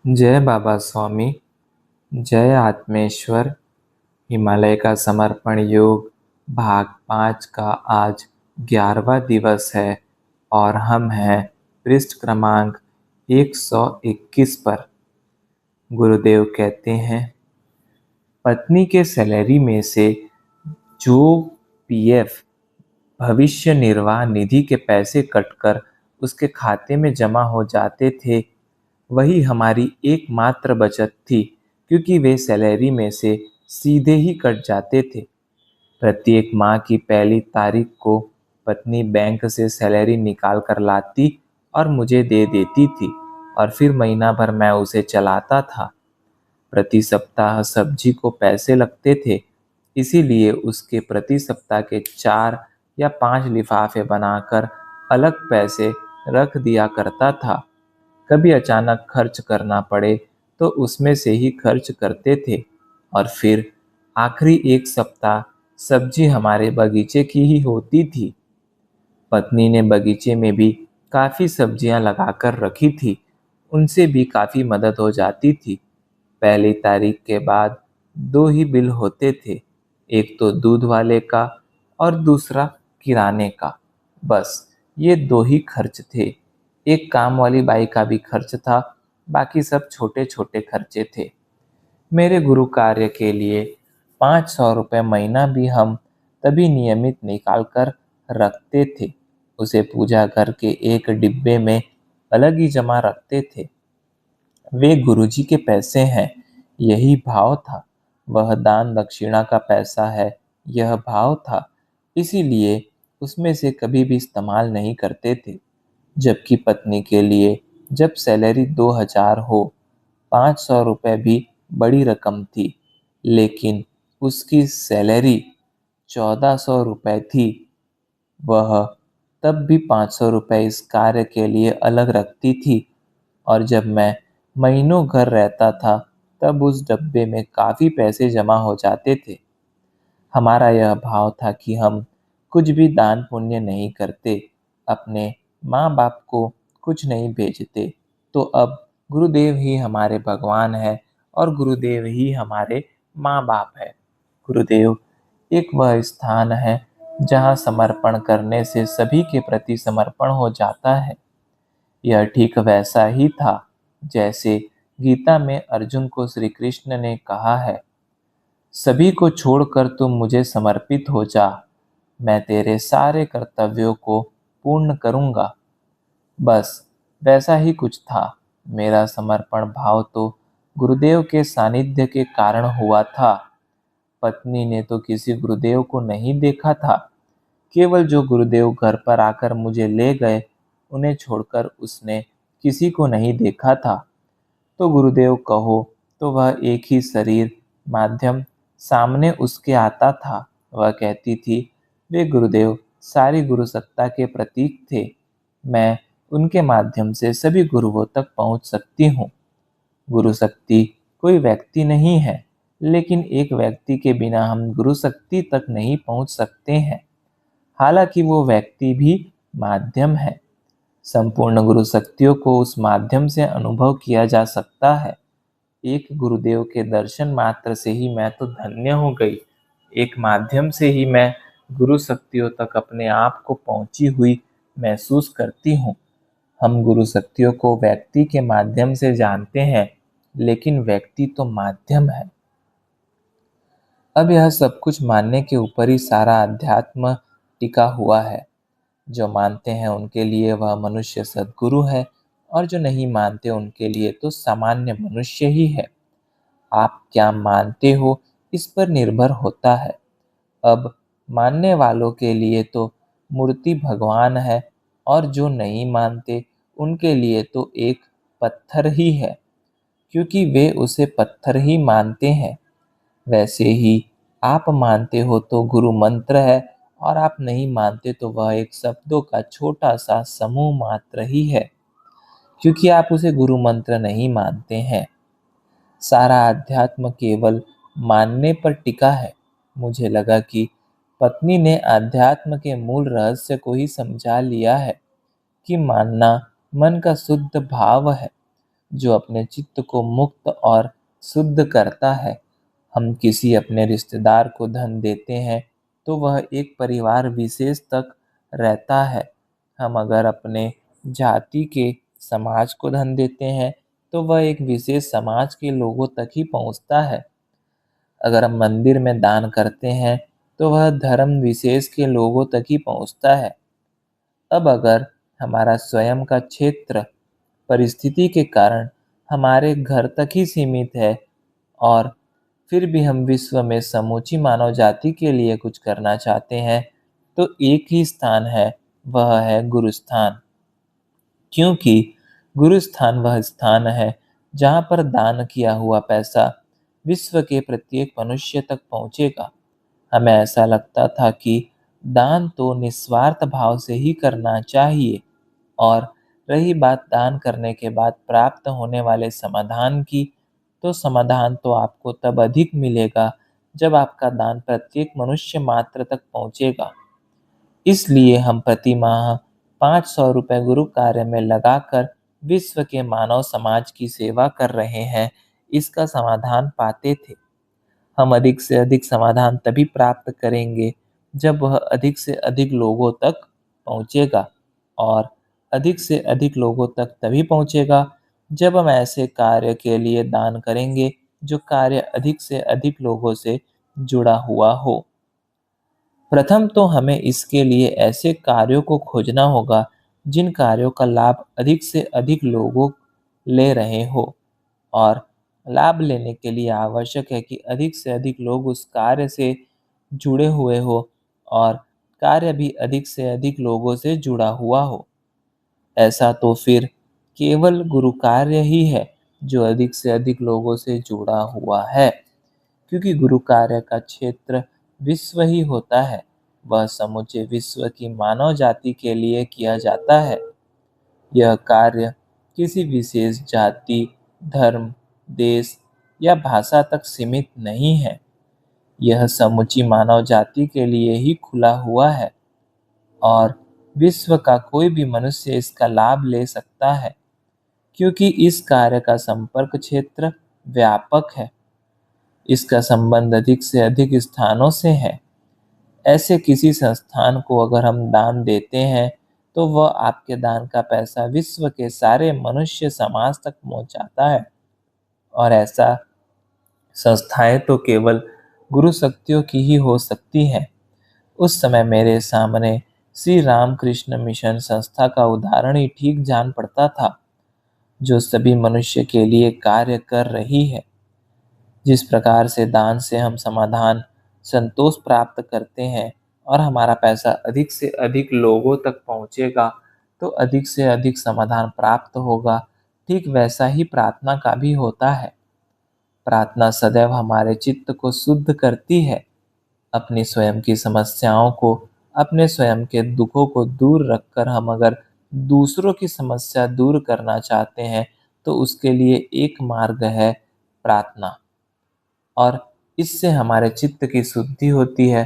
जय बाबा स्वामी। जय आत्मेश्वर। हिमालय का समर्पण योग भाग 5 का आज 11वां दिवस है और हम हैं पृष्ठ क्रमांक 121 पर। गुरुदेव कहते हैं, पत्नी के सैलरी में से जो पीएफ भविष्य निर्वाह निधि के पैसे कटकर उसके खाते में जमा हो जाते थे, वही हमारी एकमात्र बचत थी, क्योंकि वे सैलरी में से सीधे ही कट जाते थे। प्रत्येक माह की पहली तारीख को पत्नी बैंक से सैलरी निकाल कर लाती और मुझे दे देती थी और फिर महीना भर मैं उसे चलाता था। प्रति सप्ताह सब्जी को पैसे लगते थे, इसीलिए उसके प्रति सप्ताह के 4 या 5 लिफाफे बनाकर अलग पैसे रख दिया करता था। कभी अचानक खर्च करना पड़े तो उसमें से ही खर्च करते थे और फिर आखिरी एक सप्ताह सब्जी हमारे बगीचे की ही होती थी। पत्नी ने बगीचे में भी काफ़ी सब्जियां लगाकर रखी थी, उनसे भी काफ़ी मदद हो जाती थी। पहली तारीख के बाद 2 ही बिल होते थे, एक तो दूध वाले का और दूसरा किराने का। बस ये 2 ही खर्च थे। एक काम वाली बाई का भी खर्च था, बाकी सब छोटे छोटे खर्चे थे। मेरे गुरु कार्य के लिए 500 रुपये महीना भी हम तभी नियमित निकाल कर रखते थे। उसे पूजा घर के एक डिब्बे में अलग ही जमा रखते थे। वे गुरुजी के पैसे हैं, यही भाव था। वह दान दक्षिणा का पैसा है, यह भाव था। इसीलिए उसमें से कभी भी इस्तेमाल नहीं करते थे। जबकि पत्नी के लिए जब सैलरी 2000 हो, 500 रुपये भी बड़ी रकम थी, लेकिन उसकी सैलरी 1400 रुपये थी। वह तब भी 500 रुपये इस कार्य के लिए अलग रखती थी और जब मैं महीनों घर रहता था तब उस डब्बे में काफ़ी पैसे जमा हो जाते थे। हमारा यह भाव था कि हम कुछ भी दान पुण्य नहीं करते, अपने माँ बाप को कुछ नहीं भेजते, तो अब गुरुदेव ही हमारे भगवान है और गुरुदेव ही हमारे माँ बाप है। गुरुदेव एक वह स्थान है जहाँ समर्पण करने से सभी के प्रति समर्पण हो जाता है। यह ठीक वैसा ही था जैसे गीता में अर्जुन को श्री कृष्ण ने कहा है, सभी को छोड़कर तुम मुझे समर्पित हो जा, मैं तेरे सारे कर्तव्यों को पूर्ण करूंगा। बस वैसा ही कुछ था। मेरा समर्पण भाव तो गुरुदेव के सानिध्य के कारण हुआ था। पत्नी ने तो किसी गुरुदेव को नहीं देखा था, केवल जो गुरुदेव घर पर आकर मुझे ले गए, उन्हें छोड़कर उसने किसी को नहीं देखा था। तो गुरुदेव कहो तो वह एक ही शरीर माध्यम सामने उसके आता था। वह कहती थी, वे गुरुदेव सारी गुरु सत्ता के प्रतीक थे, मैं उनके माध्यम से सभी गुरुओं तक पहुंच सकती हूँ। गुरु शक्ति कोई व्यक्ति नहीं है, लेकिन एक व्यक्ति के बिना हम गुरु शक्ति तक नहीं पहुंच सकते हैं। हालांकि वो व्यक्ति भी माध्यम है। संपूर्ण गुरु शक्तियों को उस माध्यम से अनुभव किया जा सकता है। एक गुरुदेव के दर्शन मात्र से ही मैं तो धन्य हो गई। एक माध्यम से ही मैं गुरु शक्तियों तक अपने आप को पहुंची हुई महसूस करती हूँ। हम गुरु शक्तियों को व्यक्ति के माध्यम से जानते हैं, लेकिन व्यक्ति तो माध्यम है। अब यह सब कुछ मानने के ऊपर ही सारा अध्यात्म टिका हुआ है। जो मानते हैं उनके लिए वह मनुष्य सद्गुरु है और जो नहीं मानते उनके लिए तो सामान्य मनुष्य ही है। आप क्या मानते हो इस पर निर्भर होता है। अब मानने वालों के लिए तो मूर्ति भगवान है और जो नहीं मानते उनके लिए तो एक पत्थर ही है, क्योंकि वे उसे पत्थर ही मानते हैं। वैसे ही आप मानते हो तो गुरु मंत्र है और आप नहीं मानते तो वह एक शब्दों का छोटा सा समूह मात्र ही है, क्योंकि आप उसे गुरु मंत्र नहीं मानते हैं। सारा अध्यात्म केवल मानने पर टिका है। मुझे लगा कि पत्नी ने अध्यात्म के मूल रहस्य को ही समझा लिया है कि मानना मन का शुद्ध भाव है। जो अपने चित्त को मुक्त और शुद्ध करता है। हम किसी अपने रिश्तेदार को धन देते हैं तो वह एक परिवार विशेष तक रहता है। हम अगर अपने जाति के समाज को धन देते हैं तो वह एक विशेष समाज के लोगों तक ही पहुंचता है। अगर हम मंदिर में दान करते हैं तो वह धर्म विशेष के लोगों तक ही पहुंचता है। अब अगर हमारा स्वयं का क्षेत्र परिस्थिति के कारण हमारे घर तक ही सीमित है और फिर भी हम विश्व में समूची मानव जाति के लिए कुछ करना चाहते हैं, तो एक ही स्थान है, वह है गुरुस्थान। क्योंकि गुरुस्थान वह स्थान है जहाँ पर दान किया हुआ पैसा विश्व के प्रत्येक मनुष्य तक पहुँचेगा। हमें ऐसा लगता था कि दान तो निस्वार्थ भाव से ही करना चाहिए, और रही बात दान करने के बाद प्राप्त होने वाले समाधान की, तो समाधान तो आपको तब अधिक मिलेगा जब आपका दान प्रत्येक मनुष्य मात्र तक पहुंचेगा। इसलिए हम प्रति माह 500 रुपये गुरु कार्य में लगाकर विश्व के मानव समाज की सेवा कर रहे हैं, इसका समाधान पाते थे। हम अधिक से अधिक समाधान तभी प्राप्त करेंगे जब वह अधिक से अधिक लोगों तक पहुंचेगा, और अधिक से अधिक लोगों तक तभी पहुंचेगा जब हम ऐसे कार्य के लिए दान करेंगे जो कार्य अधिक से अधिक लोगों से जुड़ा हुआ हो। प्रथम तो हमें इसके लिए ऐसे कार्यों को खोजना होगा जिन कार्यों का लाभ अधिक से अधिक लोगों ले रहे हो, और लाभ लेने के लिए आवश्यक है कि अधिक से अधिक लोग उस कार्य से जुड़े हुए हो और कार्य भी अधिक से अधिक लोगों से जुड़ा हुआ हो। ऐसा तो फिर केवल गुरु कार्य ही है जो अधिक से अधिक लोगों से जुड़ा हुआ है, क्योंकि गुरु कार्य का क्षेत्र विश्व ही होता है। वह समूचे विश्व की मानव जाति के लिए किया जाता है। यह कार्य किसी विशेष जाति, धर्म, देश या भाषा तक सीमित नहीं है। यह समूची मानव जाति के लिए ही खुला हुआ है और विश्व का कोई भी मनुष्य इसका लाभ ले सकता है, क्योंकि इस कार्य का संपर्क क्षेत्र व्यापक है। इसका संबंध अधिक से अधिक स्थानों से है। ऐसे किसी संस्थान को अगर हम दान देते हैं तो वह आपके दान का पैसा विश्व के सारे मनुष्य समाज तक पहुंचाता है। और ऐसा संस्थाएं तो केवल गुरु शक्तियों की ही हो सकती हैं। उस समय मेरे सामने श्री रामकृष्ण मिशन संस्था का उदाहरण ही ठीक जान पड़ता था, जो सभी मनुष्य के लिए कार्य कर रही है। जिस प्रकार से दान से हम समाधान, संतोष प्राप्त करते हैं और हमारा पैसा अधिक से अधिक लोगों तक पहुंचेगा तो अधिक से अधिक समाधान प्राप्त होगा, ठीक वैसा ही प्रार्थना का भी होता है। प्रार्थना सदैव हमारे चित्त को शुद्ध करती है। अपनी स्वयं की समस्याओं को, अपने स्वयं के दुखों को दूर रखकर हम अगर दूसरों की समस्या दूर करना चाहते हैं तो उसके लिए एक मार्ग है प्रार्थना, और इससे हमारे चित्त की शुद्धि होती है।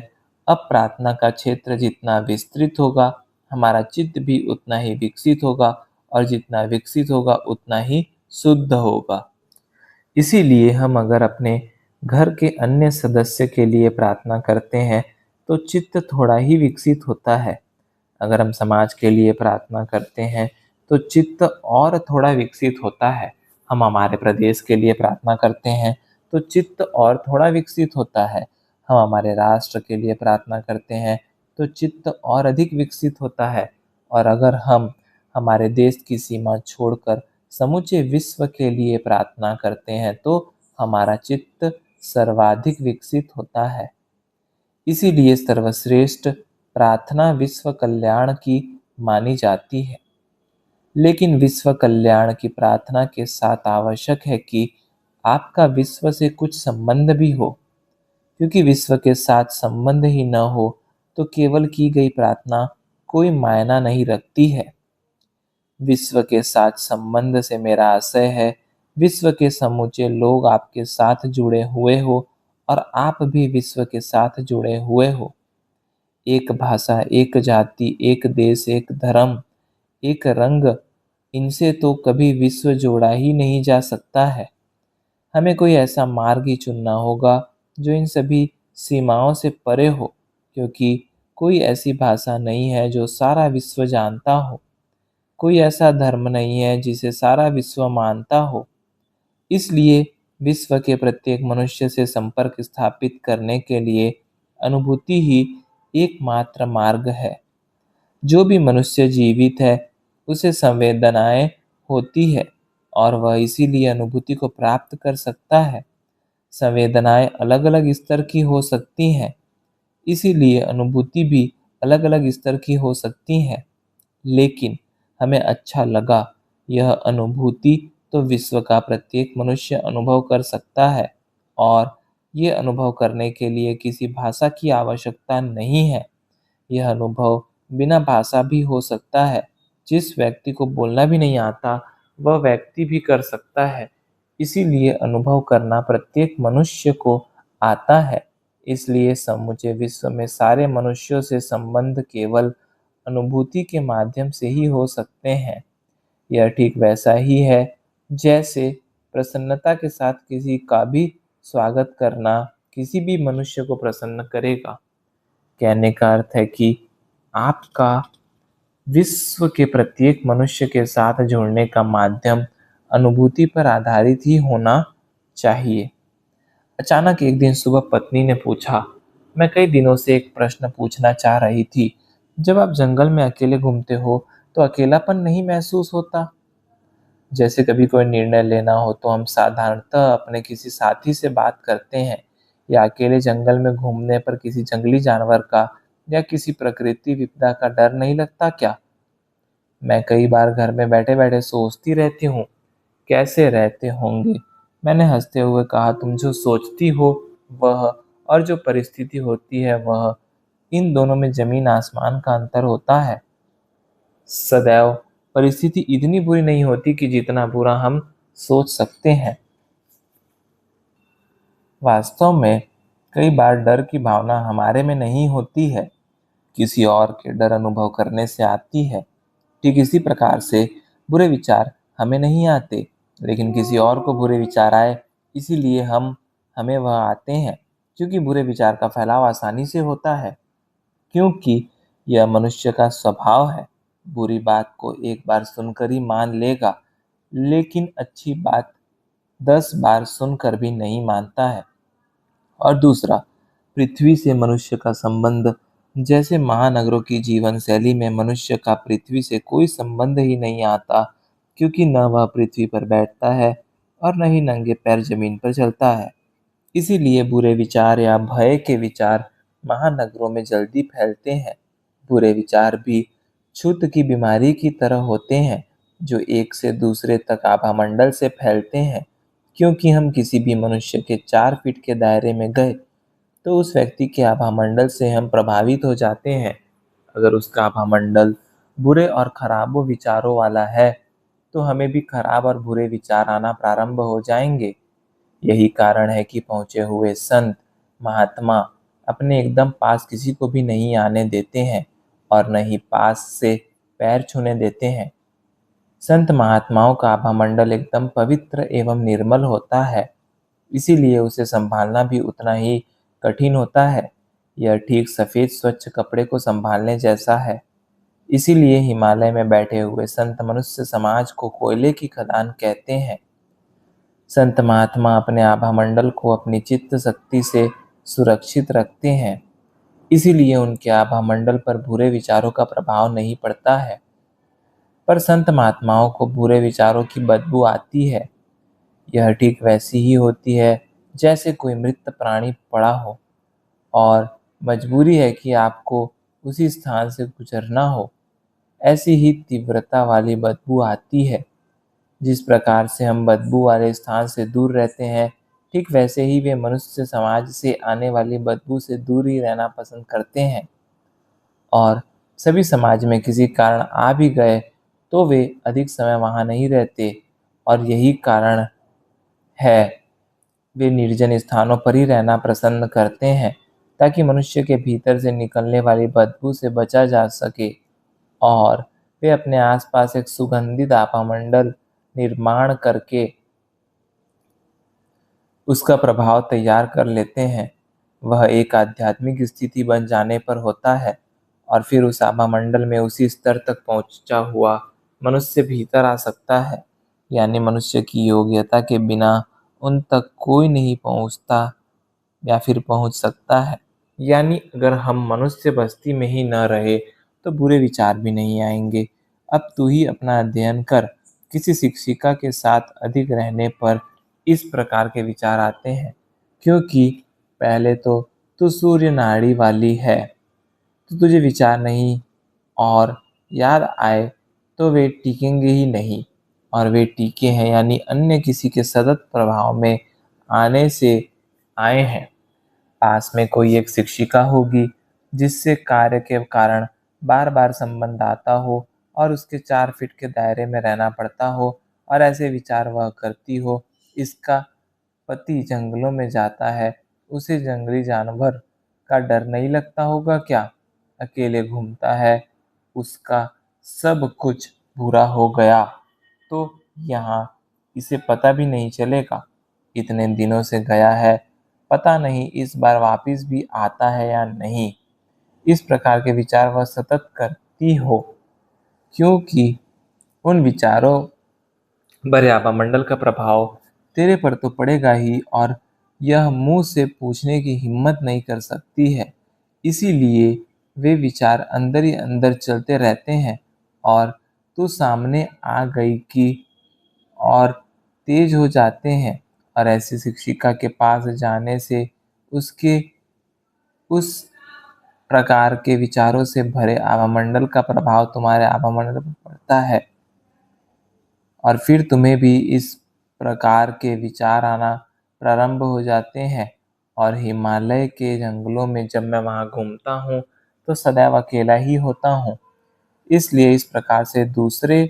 अब प्रार्थना का क्षेत्र जितना विस्तृत होगा, हमारा चित्त भी उतना ही विकसित होगा, और जितना विकसित होगा उतना ही शुद्ध होगा। इसीलिए हम अगर अपने घर के अन्य सदस्य के लिए प्रार्थना करते हैं तो चित्त थोड़ा ही विकसित होता है। अगर हम समाज के लिए प्रार्थना करते हैं तो चित्त और थोड़ा विकसित होता है। हम हमारे प्रदेश के लिए प्रार्थना करते हैं तो चित्त और थोड़ा विकसित होता है। हम हमारे राष्ट्र के लिए प्रार्थना करते हैं तो चित्त और अधिक विकसित होता है। और अगर हम हमारे देश की सीमा छोड़कर समूचे विश्व के लिए प्रार्थना करते हैं तो हमारा चित्त सर्वाधिक विकसित होता है। इसीलिए सर्वश्रेष्ठ प्रार्थना विश्व कल्याण की मानी जाती है। लेकिन विश्व कल्याण की प्रार्थना के साथ आवश्यक है कि आपका विश्व से कुछ संबंध भी हो, क्योंकि विश्व के साथ संबंध ही न हो तो केवल की गई प्रार्थना कोई मायना नहीं रखती है। विश्व के साथ संबंध से मेरा आशय है विश्व के समूचे लोग आपके साथ जुड़े हुए हो और आप भी विश्व के साथ जुड़े हुए हो। एक भाषा, एक जाति, एक देश, एक धर्म, एक रंग इनसे तो कभी विश्व जोड़ा ही नहीं जा सकता है। हमें कोई ऐसा मार्ग ही चुनना होगा जो इन सभी सीमाओं से परे हो, क्योंकि कोई ऐसी भाषा नहीं है जो सारा विश्व जानता हो। कोई ऐसा धर्म नहीं है जिसे सारा विश्व मानता हो। इसलिए विश्व के प्रत्येक मनुष्य से संपर्क स्थापित करने के लिए अनुभूति ही एकमात्र मार्ग है। जो भी मनुष्य जीवित है उसे संवेदनाएं होती है और वह इसीलिए अनुभूति को प्राप्त कर सकता है। संवेदनाएं अलग अलग स्तर की हो सकती हैं, इसीलिए अनुभूति भी अलग अलग स्तर की हो सकती है। लेकिन हमें अच्छा लगा, यह अनुभूति तो विश्व का प्रत्येक मनुष्य अनुभव कर सकता है और ये अनुभव करने के लिए किसी भाषा की आवश्यकता नहीं है। यह अनुभव बिना भाषा भी हो सकता है। जिस व्यक्ति को बोलना भी नहीं आता वह व्यक्ति भी कर सकता है। इसीलिए अनुभव करना प्रत्येक मनुष्य को आता है। इसलिए समूचे विश्व में सारे मनुष्यों से संबंध केवल अनुभूति के माध्यम से ही हो सकते हैं। यह ठीक वैसा ही है जैसे प्रसन्नता के साथ किसी का भी स्वागत करना किसी भी मनुष्य को प्रसन्न करेगा। कहने का अर्थ है कि आपका विश्व के प्रत्येक मनुष्य के साथ जुड़ने का माध्यम अनुभूति पर आधारित ही होना चाहिए। अचानक एक दिन सुबह पत्नी ने पूछा, मैं कई दिनों से एक प्रश्न पूछना चाह रही थी। जब आप जंगल में अकेले घूमते हो तो अकेलापन नहीं महसूस होता? जैसे कभी कोई निर्णय लेना हो तो हम साधारणतः अपने किसी साथी से बात करते हैं, या अकेले जंगल में घूमने पर किसी जंगली जानवर का या किसी प्रकृति विपदा का डर नहीं लगता क्या? मैं कई बार घर में बैठे बैठे सोचती रहती हूँ, कैसे रहते होंगे। मैंने हंसते हुए कहा, तुम जो सोचती हो वह और जो परिस्थिति होती है वह, इन दोनों में जमीन आसमान का अंतर होता है। सदैव परिस्थिति इतनी बुरी नहीं होती कि जितना बुरा हम सोच सकते हैं। वास्तव में कई बार डर की भावना हमारे में नहीं होती है, किसी और के डर अनुभव करने से आती है। ठीक इसी प्रकार से बुरे विचार हमें नहीं आते, लेकिन किसी और को बुरे विचार आए इसीलिए हमें वह आते हैं, क्योंकि बुरे विचार का फैलाव आसानी से होता है, क्योंकि यह मनुष्य का स्वभाव है। बुरी बात को एक बार सुनकर ही मान लेगा, लेकिन अच्छी बात 10 बार सुनकर भी नहीं मानता है। और दूसरा, पृथ्वी से मनुष्य का संबंध, जैसे महानगरों की जीवन शैली में मनुष्य का पृथ्वी से कोई संबंध ही नहीं आता, क्योंकि न वह पृथ्वी पर बैठता है और न ही नंगे पैर जमीन पर चलता है। इसीलिए बुरे विचार या भय के विचार महानगरों में जल्दी फैलते हैं। बुरे विचार भी छूत की बीमारी की तरह होते हैं, जो एक से दूसरे तक आभामंडल से फैलते हैं। क्योंकि हम किसी भी मनुष्य के 4 फीट के दायरे में गए तो उस व्यक्ति के आभामंडल से हम प्रभावित हो जाते हैं। अगर उसका आभामंडल बुरे और खराबों विचारों वाला है तो हमें भी खराब और बुरे विचार आना प्रारंभ हो जाएंगे। यही कारण है कि पहुंचे हुए संत महात्मा अपने एकदम पास किसी को भी नहीं आने देते हैं और न ही पास से पैर छूने देते हैं। संत महात्माओं का आभामंडल एकदम पवित्र एवं निर्मल होता है, इसीलिए उसे संभालना भी उतना ही कठिन होता है। यह ठीक सफेद स्वच्छ कपड़े को संभालने जैसा है। इसीलिए हिमालय में बैठे हुए संत मनुष्य समाज को कोयले की खदान कहते हैं। संत महात्मा अपने आभामंडल को अपनी चित्त शक्ति से सुरक्षित रखते हैं, इसीलिए उनके आभामंडल पर बुरे विचारों का प्रभाव नहीं पड़ता है। पर संत महात्माओं को बुरे विचारों की बदबू आती है। यह ठीक वैसी ही होती है जैसे कोई मृत प्राणी पड़ा हो और मजबूरी है कि आपको उसी स्थान से गुजरना हो। ऐसी ही तीव्रता वाली बदबू आती है। जिस प्रकार से हम बदबू वाले स्थान से दूर रहते हैं, ठीक वैसे ही वे मनुष्य समाज से आने वाली बदबू से दूर ही रहना पसंद करते हैं। और सभी समाज में किसी कारण आ भी गए तो वे अधिक समय वहाँ नहीं रहते, और यही कारण है वे निर्जन स्थानों पर ही रहना पसंद करते हैं, ताकि मनुष्य के भीतर से निकलने वाली बदबू से बचा जा सके और वे अपने आसपास एक सुगंधित आभामंडल निर्माण करके उसका प्रभाव तैयार कर लेते हैं। वह एक आध्यात्मिक स्थिति बन जाने पर होता है और फिर उस आभामंडल में उसी स्तर तक पहुंचा हुआ मनुष्य भीतर आ सकता है। यानी मनुष्य की योग्यता के बिना उन तक कोई नहीं पहुंचता या फिर पहुंच सकता है। यानी अगर हम मनुष्य बस्ती में ही न रहे तो बुरे विचार भी नहीं आएंगे। अब तू ही अपना अध्ययन कर। किसी शिक्षिका के साथ अधिक रहने पर इस प्रकार के विचार आते हैं, क्योंकि पहले तो तू सूर्य नाड़ी वाली है, तो तुझे विचार नहीं और याद आए तो वे टिकेंगे ही नहीं, और वे टीके हैं यानी अन्य किसी के सतत प्रभाव में आने से आए हैं। पास में कोई एक शिक्षिका होगी जिससे कार्य के कारण बार बार संबंध आता हो और उसके 4 फीट के दायरे में रहना पड़ता हो और ऐसे विचार वह करती हो। इसका पति जंगलों में जाता है, उसे जंगली जानवर का डर नहीं लगता होगा क्या? अकेले घूमता है, उसका सब कुछ बुरा हो गया तो यहाँ इसे पता भी नहीं चलेगा। इतने दिनों से गया है, पता नहीं इस बार वापिस भी आता है या नहीं। इस प्रकार के विचार वह सतत करती हो, क्योंकि उन विचारों भरे आभामंडल का प्रभाव तेरे पर तो पड़ेगा ही, और यह मुंह से पूछने की हिम्मत नहीं कर सकती है। इसीलिए वे विचार अंदर ही अंदर चलते रहते हैं और तू सामने आ गई कि और तेज हो जाते हैं। और ऐसी शिक्षिका के पास जाने से उसके उस प्रकार के विचारों से भरे आभामंडल का प्रभाव तुम्हारे आभामंडल पर पड़ता है और फिर तुम्हें भी इस प्रकार के विचार आना प्रारंभ हो जाते हैं। और हिमालय के जंगलों में जब मैं वहाँ घूमता हूँ तो सदैव अकेला ही होता हूँ, इसलिए इस प्रकार से दूसरे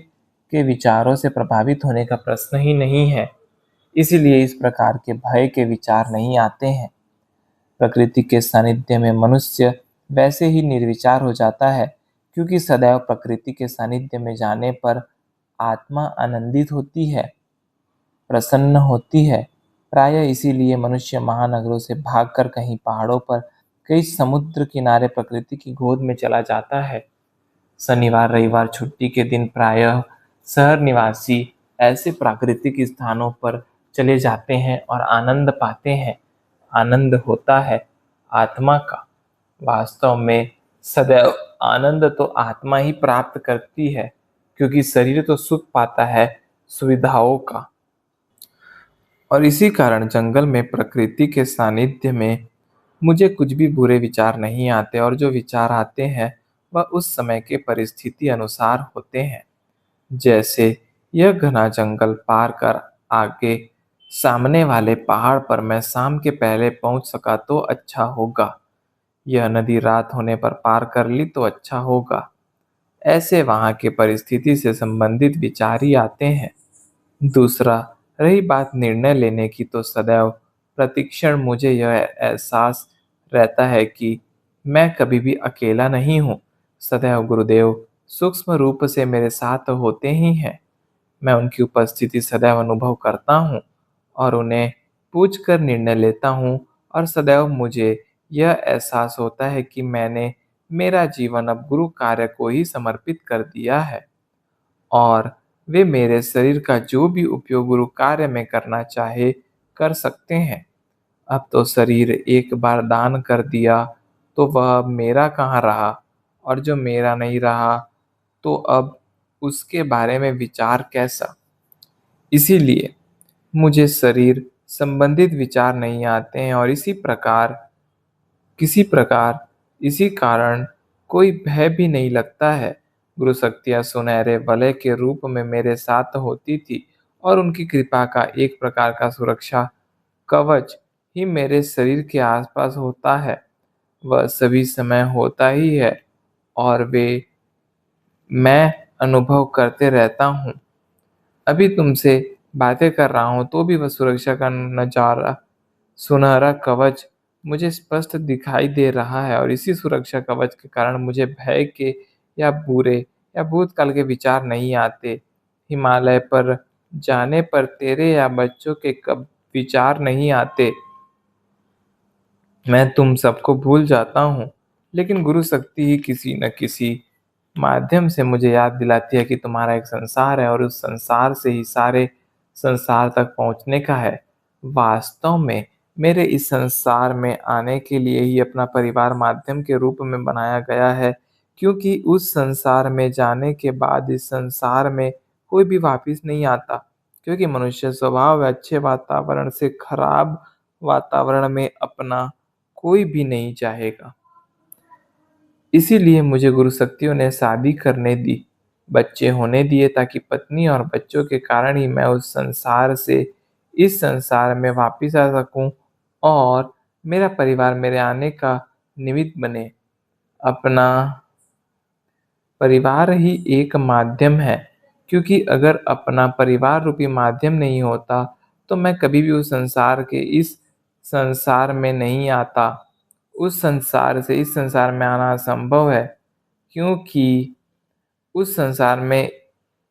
के विचारों से प्रभावित होने का प्रश्न ही नहीं है। इसीलिए इस प्रकार के भय के विचार नहीं आते हैं। प्रकृति के सानिध्य में मनुष्य वैसे ही निर्विचार हो जाता है, क्योंकि सदैव प्रकृति के सानिध्य में जाने पर आत्मा आनंदित होती है, प्रसन्न होती है। प्रायः इसीलिए मनुष्य महानगरों से भागकर कहीं पहाड़ों पर, कहीं समुद्र किनारे प्रकृति की गोद में चला जाता है। शनिवार रविवार छुट्टी के दिन प्रायः शहर निवासी ऐसे प्राकृतिक स्थानों पर चले जाते हैं और आनंद पाते हैं। आनंद होता है आत्मा का। वास्तव में सदैव आनंद तो आत्मा ही प्राप्त करती है, क्योंकि शरीर तो सुख पाता है सुविधाओं का। और इसी कारण जंगल में प्रकृति के सानिध्य में मुझे कुछ भी बुरे विचार नहीं आते, और जो विचार आते हैं वह उस समय के परिस्थिति अनुसार होते हैं। जैसे यह घना जंगल पार कर आगे सामने वाले पहाड़ पर मैं शाम के पहले पहुंच सका तो अच्छा होगा। यह नदी रात होने पर पार कर ली तो अच्छा होगा। ऐसे वहाँ के परिस्थिति से संबंधित विचार ही आते हैं। दूसरा, रही बात निर्णय लेने की, तो सदैव प्रतिक्षण मुझे यह एहसास रहता है कि मैं कभी भी अकेला नहीं हूँ। सदैव गुरुदेव सूक्ष्म रूप से मेरे साथ होते ही हैं। मैं उनकी उपस्थिति सदैव अनुभव करता हूँ और उन्हें पूछ कर निर्णय लेता हूँ, और सदैव मुझे यह एहसास होता है कि मैंने मेरा जीवन अब गुरु कार्य को ही समर्पित कर दिया है, और वे मेरे शरीर का जो भी उपयोग गुरु कार्य में करना चाहे कर सकते हैं। अब तो शरीर एक बार दान कर दिया तो वह मेरा कहाँ रहा, और जो मेरा नहीं रहा तो अब उसके बारे में विचार कैसा। इसीलिए मुझे शरीर संबंधित विचार नहीं आते हैं, और किसी प्रकार इसी कारण कोई भय भी नहीं लगता है। गुरु शक्तियाँ सुनहरे वलय के रूप में मेरे साथ होती थी, और उनकी कृपा का एक प्रकार का सुरक्षा कवच ही मेरे शरीर के आसपास होता है। वह सभी समय होता ही है, और वे मैं अनुभव करते रहता हूँ। अभी तुमसे बातें कर रहा हूँ तो भी वह सुरक्षा का नजारा, सुनहरा कवच मुझे स्पष्ट दिखाई दे रहा है, और इसी सुरक्षा कवच के कारण मुझे भय के या बुरे या भूतकाल के विचार नहीं आते। हिमालय पर जाने पर तेरे या बच्चों के कब विचार नहीं आते। मैं तुम सबको भूल जाता हूँ, लेकिन गुरु शक्ति ही किसी न किसी माध्यम से मुझे याद दिलाती है कि तुम्हारा एक संसार है और उस संसार से ही सारे संसार तक पहुँचने का है। वास्तव में मेरे इस संसार में आने के लिए ही अपना परिवार माध्यम के रूप में बनाया गया है, क्योंकि उस संसार में जाने के बाद इस संसार में कोई भी वापिस नहीं आता, क्योंकि मनुष्य स्वभाव है अच्छे वातावरण से खराब वातावरण में अपना कोई भी नहीं चाहेगा। इसीलिए मुझे गुरु शक्तियों ने शादी करने दी, बच्चे होने दिए ताकि पत्नी और बच्चों के कारण ही मैं उस संसार से इस संसार में वापिस आ सकूं और मेरा परिवार मेरे आने का निमित्त बने। अपना परिवार ही एक माध्यम है, क्योंकि अगर अपना परिवार रूपी माध्यम नहीं होता, तो मैं कभी भी उस संसार के इस संसार में नहीं आता। उस संसार से इस संसार में आना असंभव है, क्योंकि उस संसार में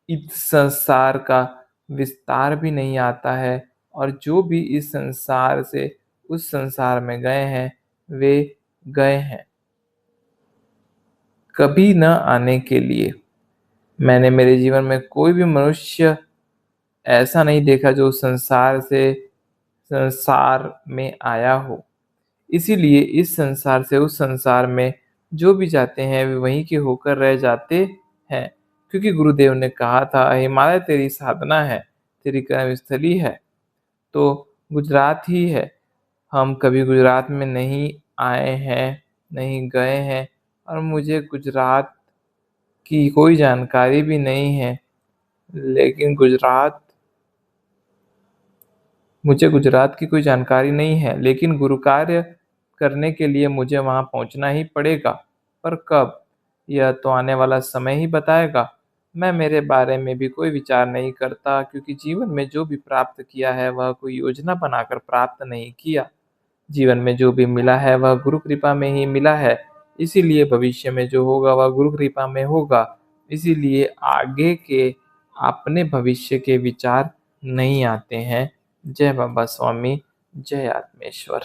इस संसार का विस्तार भी नहीं आता है और जो भी इस संसार से उस संसार में गए हैं, वे गए हैं, कभी न आने के लिए। मैंने मेरे जीवन में कोई भी मनुष्य ऐसा नहीं देखा जो उस संसार से संसार में आया हो। इसीलिए इस संसार से उस संसार में जो भी जाते हैं वे वहीं के होकर रह जाते हैं, क्योंकि गुरुदेव ने कहा था हिमालय तेरी साधना है, तेरी कर्मस्थली है, तो गुजरात ही है। हम कभी गुजरात में नहीं आए हैं, नहीं गए हैं और मुझे गुजरात की कोई जानकारी भी नहीं है। लेकिन मुझे गुजरात की कोई जानकारी नहीं है, लेकिन गुरु कार्य करने के लिए मुझे वहाँ पहुँचना ही पड़ेगा। पर कब? यह तो आने वाला समय ही बताएगा। मैं मेरे बारे में भी कोई विचार नहीं करता, क्योंकि जीवन में जो भी प्राप्त किया है वह कोई योजना बनाकर प्राप्त नहीं किया। जीवन में जो भी मिला है वह गुरु कृपा में ही मिला है। इसीलिए भविष्य में जो होगा वह गुरु कृपा में होगा। इसीलिए आगे के अपने भविष्य के विचार नहीं आते हैं। जय बाबा स्वामी, जय आत्मेश्वर।